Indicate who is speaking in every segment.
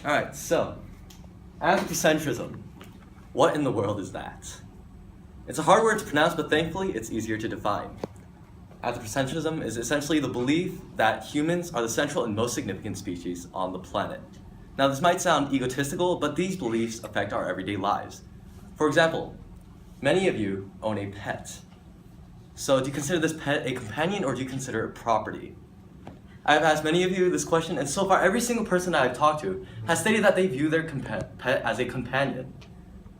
Speaker 1: Alright, so anthropocentrism. What in the world is that? It's a hard word to pronounce, but thankfully it's easier to define. Anthropocentrism is essentially the belief that humans are the central and most significant species on the planet. Now this might sound egotistical, but these beliefs affect our everyday lives. For example, many of you own a pet. So do you consider this pet a companion or do you consider it property? I've asked many of you this question, and so far every single person that I've talked to has stated that they view their pet as a companion.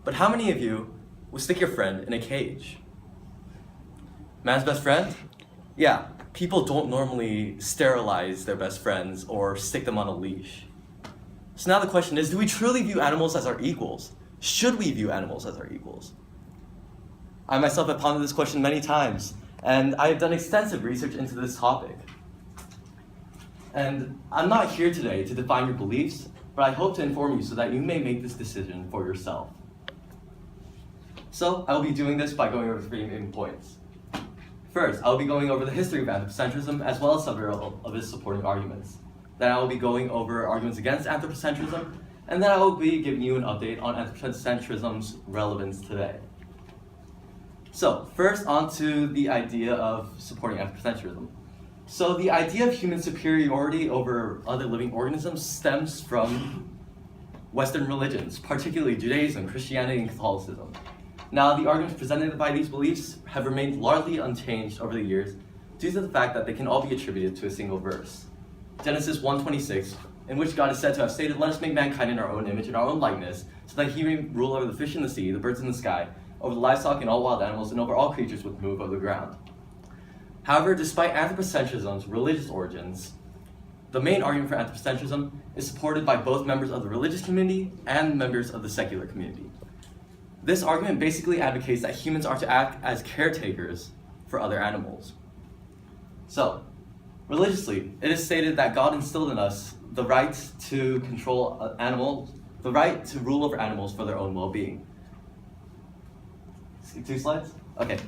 Speaker 1: But how many of you will stick your friend in a cage? Man's best friend? Yeah, people don't normally sterilize their best friends or stick them on a leash. So now the question is, do we truly view animals as our equals? Should we view animals as our equals? I myself have pondered this question many times, and I have done extensive research into this topic. And I'm not here today to define your beliefs, but I hope to inform you so that you may make this decision for yourself. So I will be doing this by going over 3 main points. First, I will be going over the history of anthropocentrism as well as several of its supporting arguments. Then I will be going over arguments against anthropocentrism, and then I will be giving you an update on anthropocentrism's relevance today. So first, on to the idea of supporting anthropocentrism. So the idea of human superiority over other living organisms stems from Western religions, particularly Judaism, Christianity, and Catholicism. Now, the arguments presented by these beliefs have remained largely unchanged over the years due to the fact that they can all be attributed to a single verse. Genesis 1:26, in which God is said to have stated, "Let us make mankind in our own image and our own likeness, so that he may rule over the fish in the sea, the birds in the sky, over the livestock and all wild animals, and over all creatures which move over the ground." However, despite anthropocentrism's religious origins, the main argument for anthropocentrism is supported by both members of the religious community and members of the secular community. This argument basically advocates that humans are to act as caretakers for other animals. So, religiously, it is stated that God instilled in us the right to control animals, the right to rule over animals for their own well-being. 2 slides? Okay.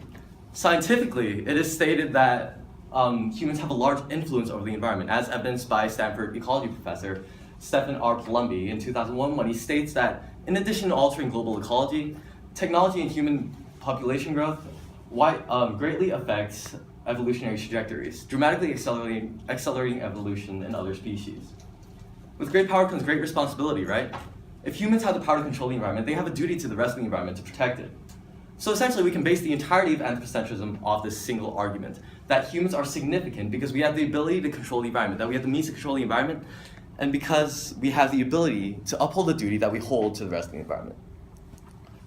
Speaker 1: Scientifically, it is stated that humans have a large influence over the environment, as evidenced by Stanford ecology professor Stephen R. Palumbi in 2001, when he states that in addition to altering global ecology, technology and human population growth greatly affects evolutionary trajectories, dramatically accelerating evolution in other species. With great power comes great responsibility, right? If humans have the power to control the environment, they have a duty to the rest of the environment to protect it. So essentially, we can base the entirety of anthropocentrism off this single argument, that humans are significant because we have the ability to control the environment, that we have the means to control the environment, and because we have the ability to uphold the duty that we hold to the rest of the environment.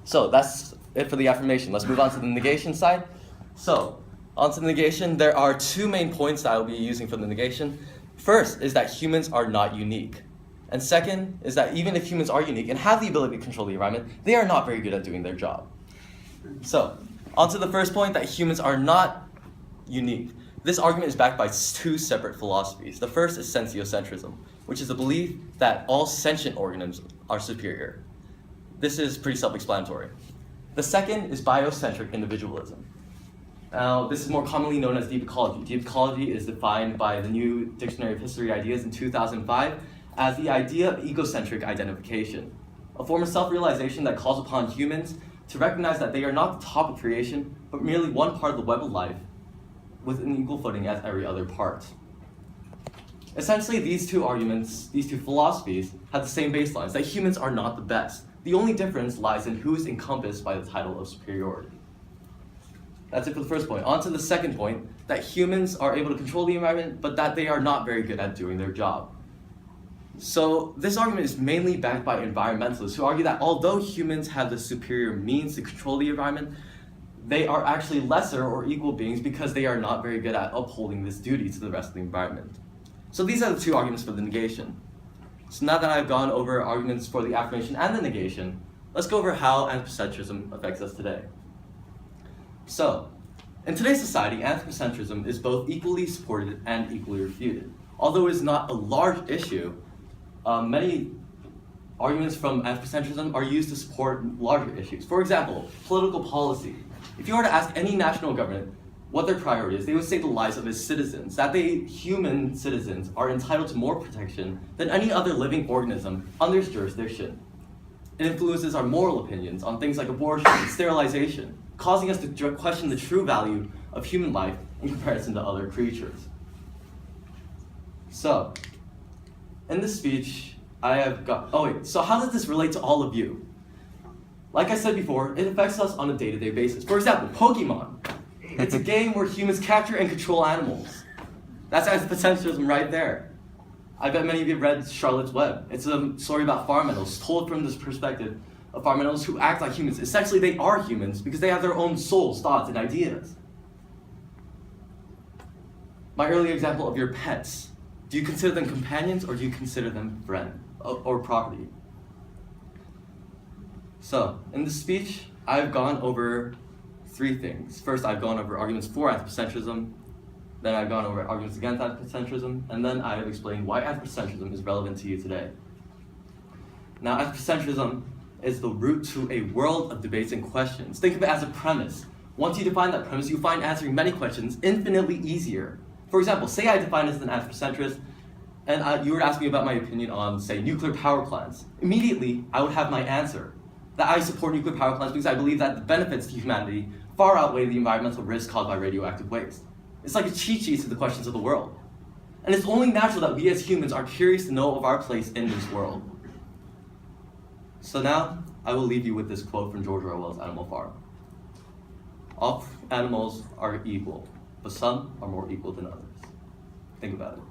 Speaker 1: So that's it for the affirmation. Let's move on to the negation side. So, on to the negation, there are 2 main points that I will be using for the negation. First is that humans are not unique. And second is that even if humans are unique and have the ability to control the environment, they are not very good at doing their job. So, on to the first point, that humans are not unique. This argument is backed by 2 separate philosophies. The first is sentiocentrism, which is the belief that all sentient organisms are superior. This is pretty self-explanatory. The second is biocentric individualism. Now, this is more commonly known as deep ecology. Deep ecology is defined by the New Dictionary of History Ideas in 2005 as the idea of egocentric identification, a form of self-realization that calls upon humans to recognize that they are not the top of creation, but merely one part of the web of life with an equal footing as every other part. Essentially, these 2 arguments, these 2 philosophies, have the same baselines, that humans are not the best. The only difference lies in who is encompassed by the title of superiority. That's it for the first point. On to the second point, that humans are able to control the environment, but that they are not very good at doing their job. So this argument is mainly backed by environmentalists who argue that although humans have the superior means to control the environment, they are actually lesser or equal beings because they are not very good at upholding this duty to the rest of the environment. So these are the 2 arguments for the negation. So now that I've gone over arguments for the affirmation and the negation, let's go over how anthropocentrism affects us today. So, in today's society, anthropocentrism is both equally supported and equally refuted. Although it is not a large issue, many arguments from anthropocentrism are used to support larger issues. For example, political policy. If you were to ask any national government what their priority is, they would say the lives of its citizens, that they, human citizens, are entitled to more protection than any other living organism under its jurisdiction. It influences our moral opinions on things like abortion and sterilization, causing us to question the true value of human life in comparison to other creatures. So, in this speech, I have got, so how does this relate to all of you? Like I said before, it affects us on a day-to-day basis. For example, Pokemon. It's a game where humans capture and control animals. That's anthropocentrism right there. I bet many of you have read Charlotte's Web. It's a story about farm animals told from this perspective of farm animals who act like humans. Essentially, they are humans because they have their own souls, thoughts, and ideas. My earlier example of your pets. Do you consider them companions or do you consider them friend or property? So, in this speech, I've gone over 3 things. First, I've gone over arguments for anthropocentrism, then I've gone over arguments against anthropocentrism, and then I have explained why anthropocentrism is relevant to you today. Now, anthropocentrism is the root to a world of debates and questions. Think of it as a premise. Once you define that premise, you find answering many questions infinitely easier. For example, say I define as an anthropocentrist, and you were asking me about my opinion on, say, nuclear power plants. Immediately, I would have my answer. That I support nuclear power plants because I believe that the benefits to humanity far outweigh the environmental risks caused by radioactive waste. It's like a cheat sheet to the questions of the world. And it's only natural that we as humans are curious to know of our place in this world. So now, I will leave you with this quote from George Orwell's Animal Farm. All animals are equal, but some are more equal than others. Think about it.